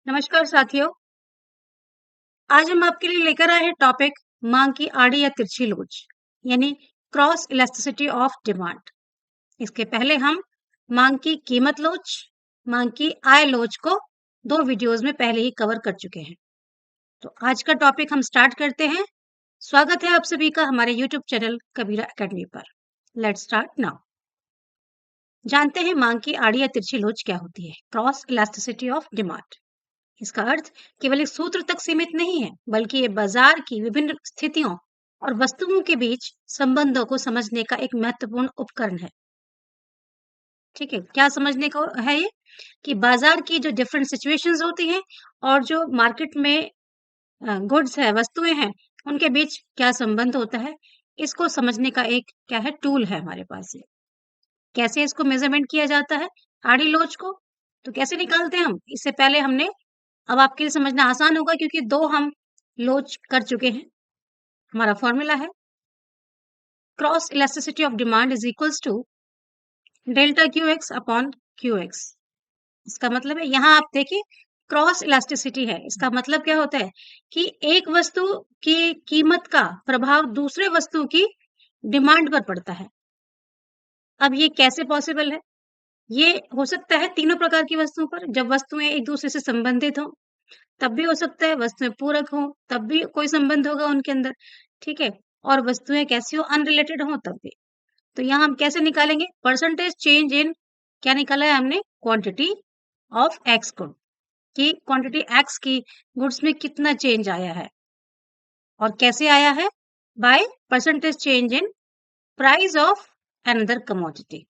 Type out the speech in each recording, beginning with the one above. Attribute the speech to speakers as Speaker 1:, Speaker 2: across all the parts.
Speaker 1: नमस्कार साथियों। आज हम आपके लिए लेकर आए हैं टॉपिक मांग की आड़ी या तिरछी लोच यानी क्रॉस इलास्टिसिटी ऑफ डिमांड। इसके पहले हम मांग की कीमत लोच, मांग की आय लोच को दो वीडियोस में पहले ही कवर कर चुके हैं। तो आज का टॉपिक हम स्टार्ट करते हैं। स्वागत है आप सभी का हमारे यूट्यूब चैनल कबीरा एकेडमी पर। Let's start now. जानते हैं मांग की आड़ी या तिरछी लोच क्या होती है। क्रॉस इलास्टिसिटी ऑफ डिमांड, इसका अर्थ केवल एक सूत्र तक सीमित नहीं है, बल्कि ये बाजार की विभिन्न स्थितियों और वस्तुओं के बीच संबंधों को समझने का एक महत्वपूर्ण उपकरण है। ठीक है, क्या समझने को है ये कि बाजार की जो डिफरेंट सिचुएशंस होती हैं और जो मार्केट में गुड्स है, वस्तुएं हैं, उनके बीच क्या संबंध होता है, इसको समझने का एक क्या है टूल है हमारे पास। ये कैसे इसको मेजरमेंट किया जाता है आड़ी लोच को, तो कैसे निकालते हैं हम, इससे पहले हमने अब आपके लिए समझना आसान होगा क्योंकि दो हम लोच कर चुके हैं। हमारा फॉर्मूला है cross elasticity of demand is equals to delta Q X upon Q X. इसका मतलब है, यहाँ आप देखिए क्रॉस इलास्टिसिटी है, इसका मतलब क्या होता है कि एक वस्तु की कीमत का प्रभाव दूसरे वस्तु की डिमांड पर पड़ता है। अब ये कैसे पॉसिबल है? ये हो सकता है तीनों प्रकार की वस्तुओं पर, जब वस्तुएं एक दूसरे से संबंधित हो तब भी हो सकता है, वस्तुएं पूरक हो तब भी कोई संबंध होगा उनके अंदर। ठीक है, और वस्तुएं कैसी हो, अनरिलेटेड हो तब भी। तो यहाँ हम कैसे निकालेंगे परसेंटेज चेंज इन, क्या निकाला है हमने, क्वांटिटी ऑफ एक्स गुड, कि क्वांटिटी एक्स की गुड्स में कितना चेंज आया है और कैसे आया है, by percentage change in price of another commodity.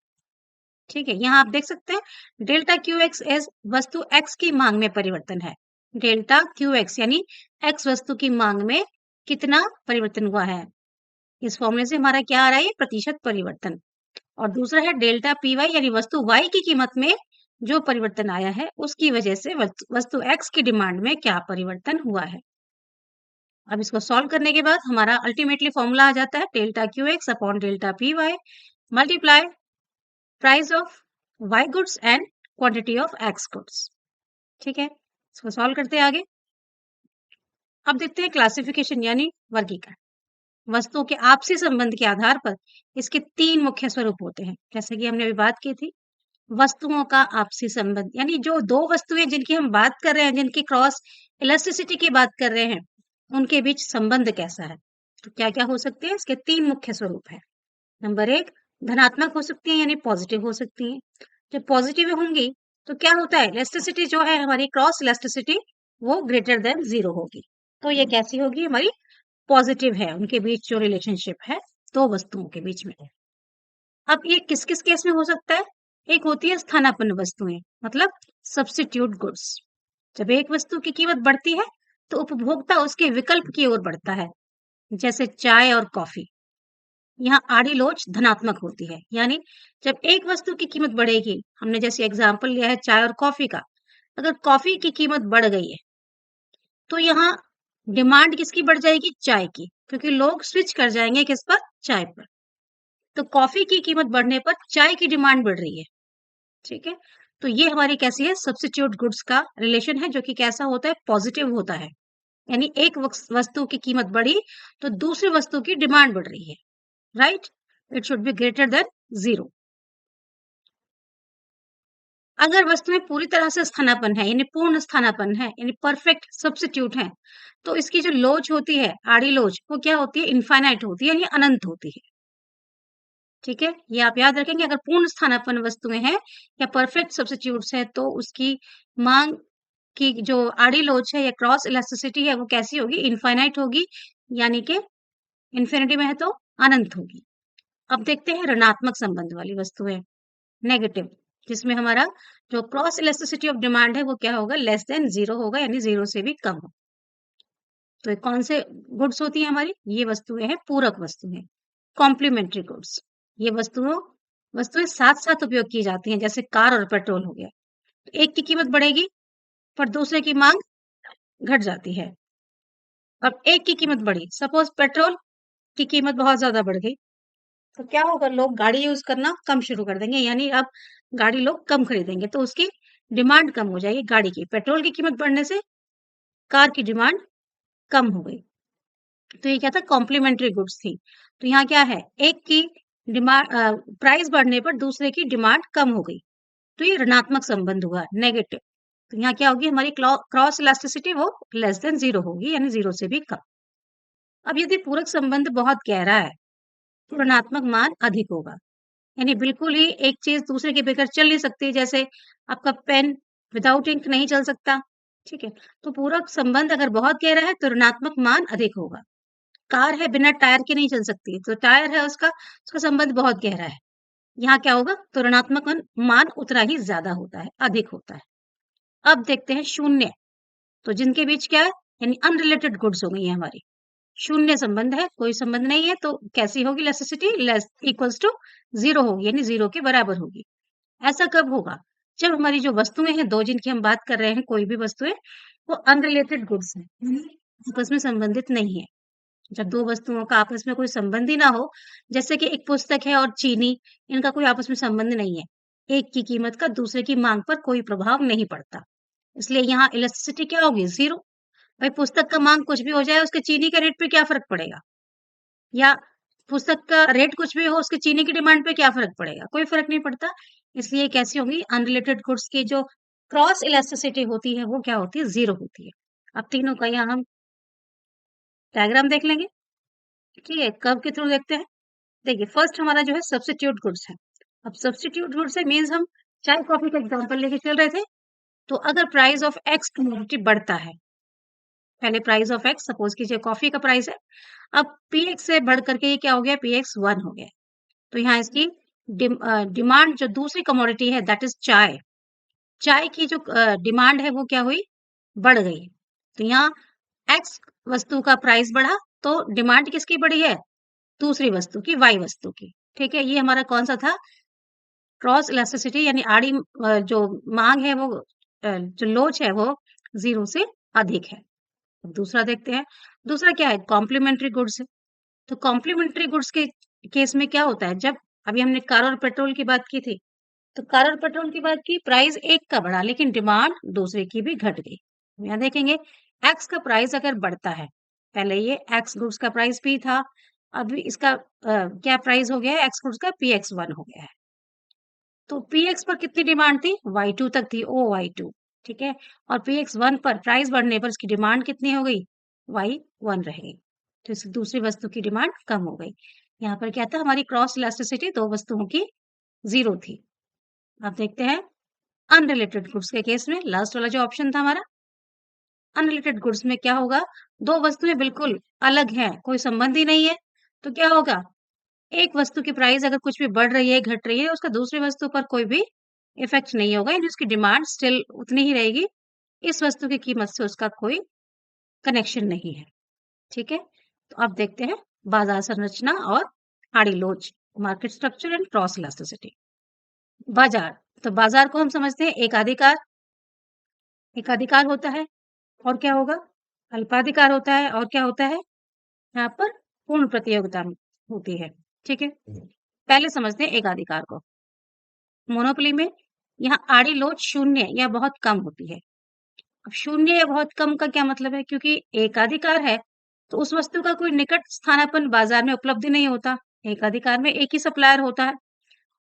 Speaker 1: ठीक है, यहाँ आप देख सकते हैं डेल्टा क्यू एक्स एज वस्तु एक्स की मांग में परिवर्तन है। डेल्टा क्यू एक्स यानी एक्स वस्तु की मांग में कितना परिवर्तन हुआ है, इस फॉर्मूले से हमारा क्या आ रहा है, प्रतिशत परिवर्तन। और दूसरा है डेल्टा पी वाई यानी वस्तु वाई की कीमत में जो परिवर्तन आया है उसकी वजह से वस्तु एक्स की डिमांड में क्या परिवर्तन हुआ है। अब इसको सॉल्व करने के बाद हमारा अल्टीमेटली फॉर्मूला आ जाता है delta Q X upon delta P Y multiply price of Y goods and quantity of X goods. ठीक है, इसको सॉल्व करते हैं आगे। अब देखते हैं क्लासिफिकेशन यानी वर्गीकरण। वस्तुओं के आपसी संबंध के आधार पर इसके तीन मुख्य स्वरूप होते हैं, जैसे कि हमने अभी बात की थी। वस्तुओं का आपसी संबंध यानी जो दो वस्तुएं जिनकी हम बात कर रहे हैं, जिनकी क्रॉस इलास्टिसिटी की बात कर रहे हैं, उनके बीच संबंध कैसा है। तो क्या क्या हो सकते हैं, इसके तीन मुख्य स्वरूप है। नंबर एक, धनात्मक हो सकती है यानी पॉजिटिव हो सकती है। जब पॉजिटिव होंगी तो क्या होता है, इलास्टिसिटी जो है हमारी क्रॉस इलास्टिसिटी वो ग्रेटर देन 0 होगी। तो ये कैसी होगी, हमारी पॉजिटिव है, उनके बीच जो रिलेशनशिप है दो वस्तुओं के बीच में। अब ये किस किस केस में हो सकता है, एक होती है स्थानापन्न वस्तुएं, मतलब सब्स्टिट्यूट गुड्स। जब एक वस्तु की कीमत बढ़ती है तो उपभोक्ता उसके विकल्प की ओर बढ़ता है, जैसे चाय और कॉफी। यहाँ आड़ी लोच धनात्मक होती है, यानी जब एक वस्तु की कीमत बढ़ेगी, हमने जैसे एग्जाम्पल लिया है चाय और कॉफी का, अगर कॉफी की कीमत बढ़ गई है तो यहाँ डिमांड किसकी बढ़ जाएगी, चाय की, क्योंकि लोग स्विच कर जाएंगे किस पर, चाय पर। तो कॉफी की कीमत बढ़ने पर चाय की डिमांड बढ़ रही है। ठीक है, तो ये हमारी कैसी है, सब्स्टिट्यूट गुड्स का रिलेशन है, जो कि कैसा होता है, पॉजिटिव होता है। यानी एक वस्तु की कीमत बढ़ी तो दूसरी वस्तु की डिमांड बढ़ रही है, right, it should be greater than 0। अगर वस्तुएं पूरी तरह से स्थानापन्न है यानी पूर्ण स्थानापन्न है यानी परफेक्ट सब्स्टिट्यूट है, तो इसकी जो लोच होती है, आड़ी लोच, वो क्या होती है, इनफाइनाइट होती है यानी अनंत होती है। ठीक है, ये आप याद रखेंगे, अगर पूर्ण स्थानापन्न वस्तुएं हैं या परफेक्ट सब्स्टिट्यूट्स है तो उसकी मांग की जो आड़ी लोच है या क्रॉस इलास्टिसिटी है वो कैसी होगी, इनफाइनाइट होगी, यानी कि इन्फिनिटी में है तो अनंत होगी। अब देखते हैं ऋणात्मक संबंध वाली वस्तुएं, नेगेटिव, जिसमें हमारा जो क्रॉस इलास्टिसिटी ऑफ डिमांड है वो क्या होगा, लेस देन 0 होगा, यानी 0 से भी कम हो। तो ये कौन से गुड्स होती है हमारी, ये वस्तुएं हैं पूरक वस्तुएं, कॉम्प्लीमेंट्री गुड्स। ये वस्तुएं साथ साथ उपयोग की जाती हैं, जैसे कार और पेट्रोल हो गया। तो एक की कीमत बढ़ेगी पर दूसरे की मांग घट जाती है। अब एक की कीमत बढ़ी, सपोज पेट्रोल की कीमत बहुत ज्यादा बढ़ गई, तो क्या होगा, लोग गाड़ी यूज करना कम शुरू कर देंगे, यानी अब गाड़ी लोग कम खरीदेंगे, तो उसकी डिमांड कम हो जाएगी गाड़ी की। पेट्रोल की कीमत बढ़ने से कार की डिमांड कम हो गई। तो ये क्या था, कॉम्प्लीमेंट्री गुड्स थी। तो यहाँ क्या है, एक की डिमांड प्राइस बढ़ने पर दूसरे की डिमांड कम हो गई, तो ये ऋणात्मक संबंध हुआ, नेगेटिव। तो यहाँ क्या होगी, हमारी क्रॉस इलास्टिसिटी वो लेस देन जीरो होगी, यानी जीरो से भी कम। अब यदि पूरक संबंध बहुत गहरा है तो ऋणात्मक मान अधिक होगा, यानी बिल्कुल ही एक चीज दूसरे के बगैर चल नहीं सकती, जैसे आपका पेन विदाउट इंक नहीं चल सकता, ठीक है। तो पूरक संबंध अगर बहुत गहरा है तो ऋणात्मक मान अधिक होगा। कार है बिना टायर के नहीं चल सकती, तो टायर है उसका उसका संबंध बहुत गहरा है, यहाँ क्या होगा, तो ऋणात्मक मान उतना ही ज्यादा होता है, अधिक होता है। अब देखते हैं शून्य, तो जिनके बीच क्या है, यानी अनरिलेटेड गुड्स हो गई है हमारी, शून्य संबंध है, कोई संबंध नहीं है, तो कैसी होगी elasticity, less equals to zero होगी, यानी जीरो के बराबर होगी। ऐसा कब होगा, जब हमारी जो वस्तुएं हैं, दो जिनकी हम बात कर रहे हैं, कोई भी वस्तुएं, वो अनरिलेटेड गुड्स है, आपस में संबंधित नहीं है। जब दो वस्तुओं का आपस में कोई संबंध ही ना हो, जैसे कि एक पुस्तक है और चीनी, इनका कोई आपस में संबंध नहीं है, एक की कीमत का दूसरे की मांग पर कोई प्रभाव नहीं पड़ता, इसलिए यहाँ इलास्टिसिटी क्या होगी, जीरो। भाई पुस्तक का मांग कुछ भी हो जाए, उसके चीनी के रेट पे क्या फर्क पड़ेगा, या पुस्तक का रेट कुछ भी हो, उसके चीनी की डिमांड पे क्या फर्क पड़ेगा, कोई फर्क नहीं पड़ता। इसलिए कैसी होंगी, अनरिलेटेड गुड्स की जो क्रॉस इलास्टिसिटी होती है वो क्या होती है, जीरो होती है। अब तीनों का यहाँ हम डायग्राम देख लेंगे, ठीक है, कर्व के थ्रू देखते हैं। देखिए फर्स्ट हमारा जो है सब्स्टिट्यूट गुड्स है। अब सब्स्टिट्यूट गुड्स है मीन्स हम चाय कॉफी का एग्जांपल लेके चल रहे थे, तो अगर प्राइस ऑफ एक्स कमोडिटी बढ़ता है, पहले प्राइस ऑफ एक्स सपोज कीजिए कॉफी का प्राइस है, अब पी एक्स से बढ़ करके ये क्या हो गया, पी एक्स वन हो गया, तो यहाँ इसकी डिमांड जो दूसरी कमोडिटी है दैट इज चाय, चाय की जो डिमांड है वो क्या हुई, बढ़ गई। तो यहाँ एक्स वस्तु का प्राइस बढ़ा, तो डिमांड किसकी बढ़ी है, दूसरी वस्तु की, वाई वस्तु की, ठीक है। ये हमारा कौन सा था, क्रॉस इलास्टिसिटी, यानी आड़ी जो मांग है वो जो लोच है वो जीरो से अधिक है। अब दूसरा देखते हैं, दूसरा क्या है, कॉम्प्लीमेंट्री गुड्स है। तो कॉम्प्लीमेंट्री गुड्स के केस में क्या होता है, जब अभी हमने कार और पेट्रोल की बात की थी, तो कार और पेट्रोल की बात की, प्राइस एक का बढ़ा लेकिन डिमांड दूसरे की भी घट गई। यहाँ देखेंगे एक्स का प्राइस अगर बढ़ता है, पहले ये एक्स गुड्स का प्राइस पी था, अभी इसका क्या प्राइस हो गया है, एक्स गुड्स का पी एक्स वन हो गया है। तो पी एक्स पर कितनी डिमांड थी, वाई टू तक थी, ओ वाई टू, ठीक है। और पी एक्स वन पर प्राइस बढ़ने पर इसकी डिमांड कितनी हो गई, वाई वन रह गई, तो इस दूसरी वस्तु की डिमांड कम हो गई। यहाँ पर क्या था, हमारी क्रॉस इलास्टिसिटी दो वस्तुओं की जीरो थी। अब देखते हैं अनरिलेटेड गुड्स के केस में, लास्ट वाला जो ऑप्शन था हमारा, अनरिलेटेड गुड्स में क्या होगा, दो वस्तुएं बिल्कुल अलग हैं, कोई संबंध ही नहीं है, तो क्या होगा, एक वस्तु की प्राइस अगर कुछ भी बढ़ रही है, घट रही है, उसका दूसरी वस्तु पर कोई भी इफेक्ट नहीं होगा, यानी उसकी डिमांड स्टिल उतनी ही रहेगी, इस वस्तु की कीमत से उसका कोई कनेक्शन नहीं है, ठीक है। तो अब देखते हैं बाजार संरचना और आड़ी लोच, market structure and cross elasticity. बाजार, तो बाजार को हम समझते हैं एकाधिकार, एकाधिकार होता है, और क्या होगा, अल्पाधिकार होता है, और क्या होता है, यहाँ पर पूर्ण प्रतियोगिता होती है, ठीक है। पहले समझते हैं एकाधिकार को। मोनोपोली में यहाँ आड़ी लोच शून्य या बहुत कम होती है। अब शून्य या बहुत कम का क्या मतलब है, क्योंकि एकाधिकार है तो उस वस्तु का कोई निकट स्थानापन्न बाजार में उपलब्ध ही नहीं होता, एकाधिकार में एक ही सप्लायर होता है,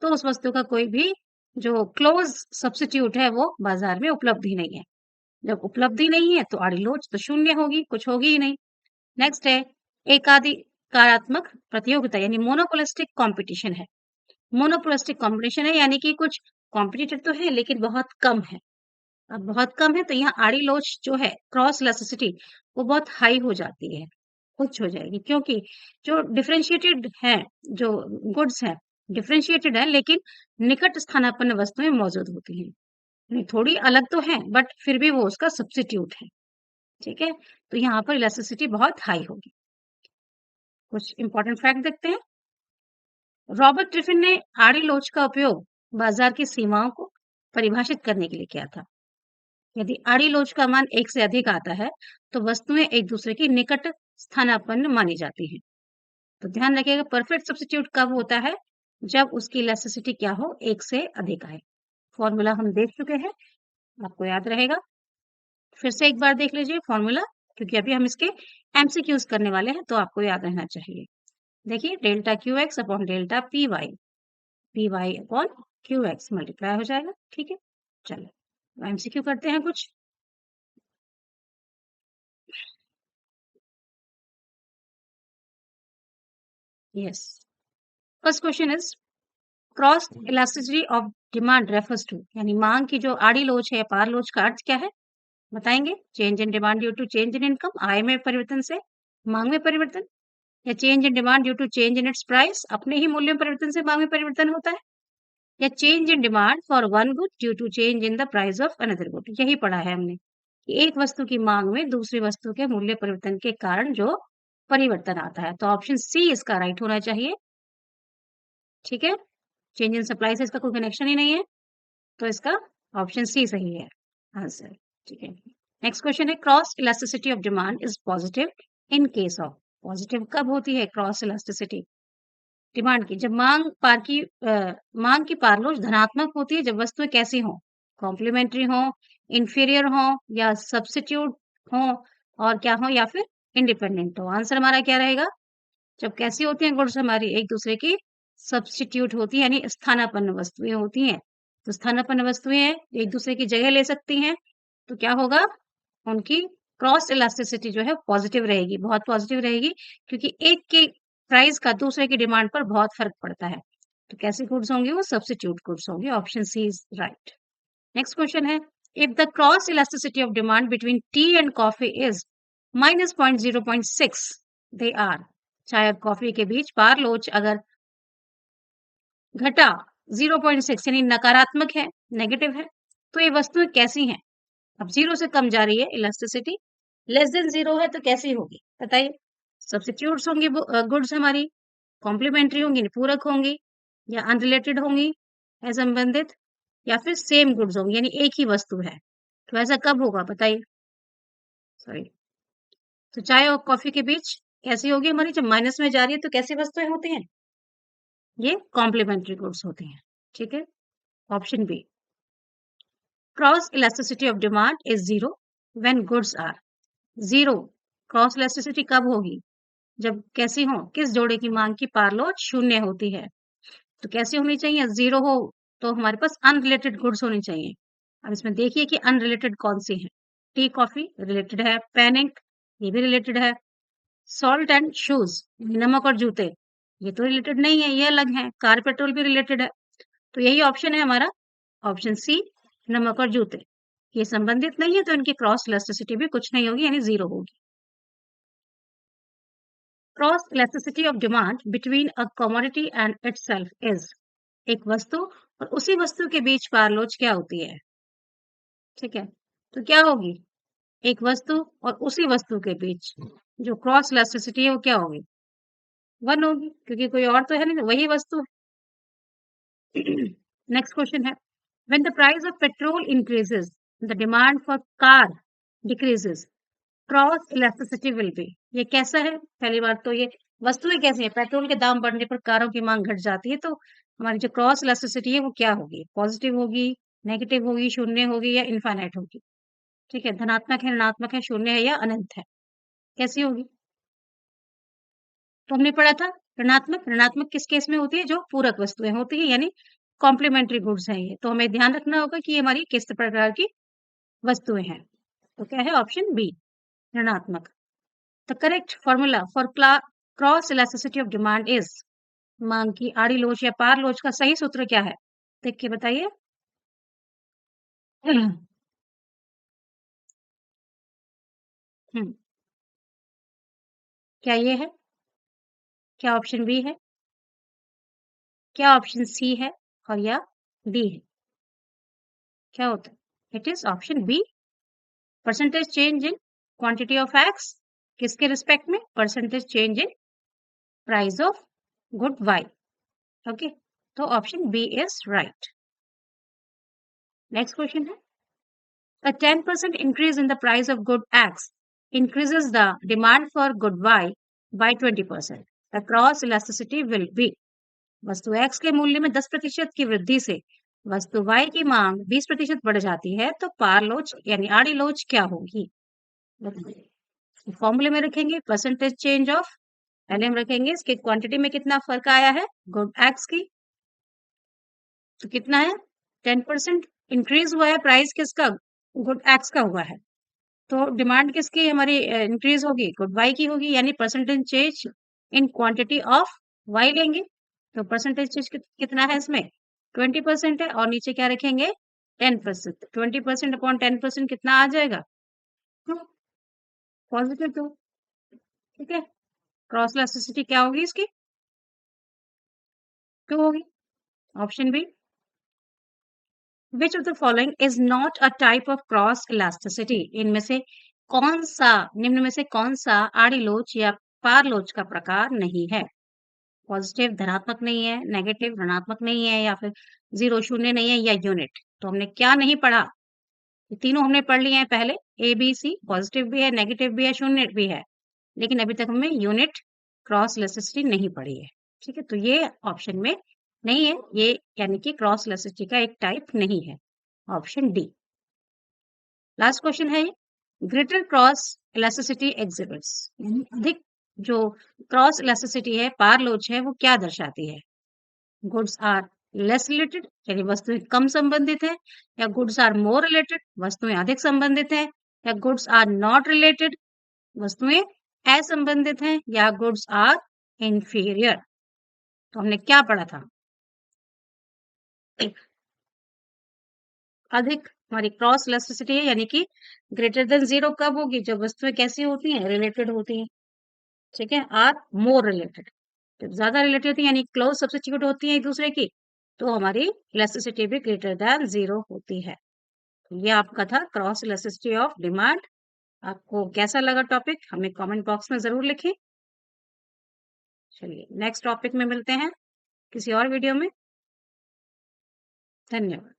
Speaker 1: तो उस वस्तु का कोई भी जो क्लोज सब्स्टिट्यूट है वो बाजार में उपलब्ध ही नहीं है। जब उपलब्धि नहीं है तो आड़ी लोच तो शून्य होगी, कुछ होगी ही नहीं। नेक्स्ट है एकाधिकारात्मक प्रतियोगिता, यानी मोनोपोलिस्टिक कंपटीशन है। मोनोपोलिस्टिक कंपटीशन है यानी कि कुछ कॉम्पिटिटर तो है लेकिन बहुत कम है। अब बहुत कम है तो यहाँ आड़ी लोच जो है, क्रॉस इलास्टिसिटी, वो बहुत हाई हो जाती है, उच्च हो जाएगी, क्योंकि जो डिफरेंशिएटेड है, जो गुड्स है डिफरेंशिएटेड है, लेकिन निकट स्थानापन्न वस्तुएं मौजूद होती हैं, नहीं थोड़ी अलग तो है बट फिर भी वो उसका सब्स्टिट्यूट है, ठीक है। तो यहाँ पर इलास्टिसिटी बहुत हाई होगी। कुछ इंपॉर्टेंट फैक्ट देखते हैं। रॉबर्ट ग्रिफिन ने आड़ी लोच का उपयोग बाजार की सीमाओं को परिभाषित करने के लिए किया था। यदि आड़ी लोच का मान एक से अधिक आता है तो वस्तुएं एक दूसरे की निकट स्थानापन्न मानी जाती हैं। तो ध्यान रखिएगा परफेक्ट सब्स्टिट्यूट कब होता है, जब उसकी इलास्टिसिटी क्या हो, एक से अधिक आए। फॉर्मूला हम देख चुके हैं, आपको याद रहेगा। फिर से एक बार देख लीजिए फॉर्मूला, क्योंकि अभी हम इसके एमसीक्यूज करने वाले हैं, तो आपको याद रहना चाहिए। देखिए delta Q X upon delta P Y upon Q X multiply हो जाएगा। ठीक है, चलो एमसीक्यू करते हैं कुछ। Yes, first question is cross elasticity of demand refers to, यानी मांग की जो आड़ी लोच है या पार लोच का अर्थ क्या है, बताएंगे। Change in demand due to change in income, आय में परिवर्तन से मांग में परिवर्तन, या change in demand due to change in its price, अपने ही मूल्य में परिवर्तन से मांग में परिवर्तन होता है, या change in demand for one good due to change in the price of another good. यही पढ़ा है हमने कि एक वस्तु की मांग में दूसरी वस्तु के मूल्य परिवर्तन के कारण जो परिवर्तन आता है। तो ऑप्शन सी इसका राइट होना चाहिए। ठीक है, चेंज इन सप्लाई से इसका कोई कनेक्शन ही नहीं है, तो इसका ऑप्शन सी सही है आंसर। ठीक है, नेक्स्ट क्वेश्चन है cross elasticity of demand is positive in case of. Positive कब होती है क्रॉस इलास्टिसिटी डिमांड की? जब मांग की पारलोज धनात्मक होती है, जब वस्तुएं कैसी हो, कॉम्प्लीमेंट्री हो, इंफीरियर हो, या सब्स्टिट्यूट हो, और क्या हो, या फिर इंडिपेंडेंट हो। आंसर हमारा क्या रहेगा? जब कैसी होती हैं गुड्स हमारी, एक दूसरे की सब्स्टिट्यूट होती है, यानी स्थानापन्न वस्तुएं होती हैं। तो स्थानापन्न वस्तुएं एक दूसरे की जगह ले सकती हैं, तो क्या होगा, उनकी क्रॉस इलास्टिसिटी जो है पॉजिटिव रहेगी, बहुत पॉजिटिव रहेगी, क्योंकि एक के प्राइस का दूसरे की डिमांड पर बहुत फर्क पड़ता है। तो कैसी गुड्स होंगी? वो सब्स्टिट्यूट गुड्स होंगी। Option C is right. Next question है if the cross elasticity of demand between tea and coffee is -0.6, they are. चाय और कॉफी के बीच पार लोच अगर घटा 0.6 यानी नकारात्मक है, नेगेटिव है, तो ये वस्तुएं कैसी हैं? अब 0 से कम जा रही है इलास्टिसिटी, लेस देन 0 है तो कैसी होगी बताइए? सब्स्टिट्यूट्स होंगी गुड्स हमारी, कॉम्प्लीमेंट्री होंगी, पूरक होंगी, या अनरिलेटेड होंगी, असंबंधित, या फिर सेम गुड्स होंगी, यानी एक ही वस्तु है। तो ऐसा कब होगा बताइए? सॉरी, तो चाय और कॉफी के बीच कैसी होगी हमारी? जब माइनस में जा रही है तो कैसी वस्तुएं होती हैं? ये कॉम्प्लीमेंट्री गुड्स होती हैं। ठीक है, option B. Cross elasticity of demand is zero when goods are zero. Cross elasticity कब होगी? जब कैसी हो, किस जोड़े की मांग की पारलोच शून्य होती है। तो कैसी होनी चाहिए? जीरो हो तो हमारे पास अनरिलेटेड गुड्स होनी चाहिए। अब इसमें देखिए कि अनरिलेटेड कौन सी है। टी कॉफी रिलेटेड है, पेन इंक ये भी रिलेटेड है, सॉल्ट एंड शूज नमक और जूते ये तो रिलेटेड नहीं है, ये अलग है, कार पेट्रोल भी रिलेटेड है। तो यही ऑप्शन है हमारा, ऑप्शन सी, नमक और जूते। ये संबंधित नहीं है तो इनकी क्रॉस इलास्टिसिटी भी कुछ नहीं होगी, यानी जीरो होगी। Cross elasticity of demand between a commodity and itself is. एक वस्तु और उसी वस्तु के बीच पारलोच क्या होती है? ठीक है, तो क्या होगी? एक वस्तु और उसी वस्तु के बीच जो क्रॉस इलास्टिसिटी है वो क्या होगी? 1 होगी, क्योंकि कोई और तो है नहीं, वही वस्तु है। नेक्स्ट क्वेश्चन है when the price of petrol increases the demand for car decreases, cross elasticity will be. ये कैसा है? पहली बात तो ये वस्तुएं कैसी है, पेट्रोल के दाम बढ़ने पर कारों की मांग घट जाती है, तो हमारी जो क्रॉस इलास्टिसिटी है वो क्या होगी? पॉजिटिव होगी, नेगेटिव होगी, शून्य होगी, या इनफाइनाइट होगी? ठीक है, धनात्मक है, ऋणात्मक है, शून्य है, या अनंत है? कैसी होगी? तो हमने पढ़ा था ऋणात्मक। ऋणात्मक किस केस में होती है? जो पूरक वस्तुएं होती है, यानी कॉम्प्लीमेंट्री गुड्स हैं ये। तो हमें ध्यान रखना होगा कि ये हमारी किस प्रकार की वस्तुएं हैं। तो क्या है? ऑप्शन बी, ऋणात्मक। The correct formula for cross elasticity of demand is. मांग की आड़ी लोच या पार लोच का सही सूत्र क्या है? देख के बताइए। हम्म, क्या ये है? क्या ऑप्शन बी है? क्या ऑप्शन सी है? और या डी है? क्या होता है? It is option B, percentage change in quantity of X. किसके रिस्पेक्ट में? Percentage change in price of good Y. Okay, तो option B is right. Next question है a 10% increase in the price of good X increases the demand for good Y by 20%. The cross elasticity will be। वस्तु X के मूल्य में 10% की वृद्धि से वस्तु Y की मांग 20% बढ़ जाती है तो पार लोच यानी आड़ी लोच क्या होगी? फॉर्मूले में रखेंगे परसेंटेज चेंज ऑफ, पहले हम रखेंगे इसके क्वांटिटी में कितना फर्क आया है गुड एक्स की, तो कितना है 10% इंक्रीज हुआ है प्राइस किसका गुड एक्स का हुआ है, तो डिमांड किसकी हमारी इंक्रीज होगी गुड वाई की होगी, यानी percentage change in quantity of Y लेंगे, तो परसेंटेज चेंज कितना है इसमें 20% है और नीचे क्या रखेंगे 10%, 20% अपॉन 10% कितना आ जाएगा पॉजिटिव 2, ठीक है। क्रॉस इलास्टिसिटी क्या होगी इसकी 2 होगी, option B. Which of the following is not a type of cross elasticity, इनमें से कौन सा, निम्न में से कौन सा आड़ी लोच या पार लोच का प्रकार नहीं है? पॉजिटिव धनात्मक नहीं है, नेगेटिव ऋणात्मक नहीं है, या फिर जीरो शून्य नहीं है, या यूनिट। तो हमने क्या नहीं पढ़ा, ये तीनों हमने पढ़ लिए हैं पहले, ए बी सी, पॉजिटिव भी है, नेगेटिव भी है, शून्य भी है, लेकिन अभी तक हमने यूनिट क्रॉस इलास्टिसिटी नहीं पढ़ी है, ठीक है। तो ये ऑप्शन में नहीं है, ये यानी कि क्रॉस इलास्टिसिटी का एक टाइप नहीं है, ऑप्शन डी। लास्ट क्वेश्चन है ग्रेटर क्रॉस इलास्टिसिटी एग्जिबिट्स, अधिक जो क्रॉस इलास्टिसिटी है पार लोच है वो क्या दर्शाती है? गुड्स आर लेस रिलेटेड यानी वस्तुएं कम संबंधित है, या गुड्स आर मोर रिलेटेड वस्तुएं अधिक संबंधित है, या गुड्स आर नॉट रिलेटेड वस्तुएं असंबंधित हैं, या गुड्स आर इंफीरियर। तो हमने क्या पढ़ा था, अधिक हमारी क्रॉस इलास्टिसिटी है, यानी कि ग्रेटर देन जीरो कब होगी, जब वस्तुएं कैसी होती हैं रिलेटेड होती हैं, ठीक है। आर मोर रिलेटेड, जब ज्यादा रिलेटेड होती है यानी क्लोज सब्स्टिट्यूट होती है एक दूसरे की, तो हमारी इलास्टिसिटी भी ग्रेटर देन जीरो होती है। तो ये आपका था क्रॉस इलास्टिसिटी ऑफ डिमांड। आपको कैसा लगा टॉपिक हमें कमेंट बॉक्स में जरूर लिखें। चलिए नेक्स्ट टॉपिक में मिलते हैं किसी और वीडियो में। धन्यवाद।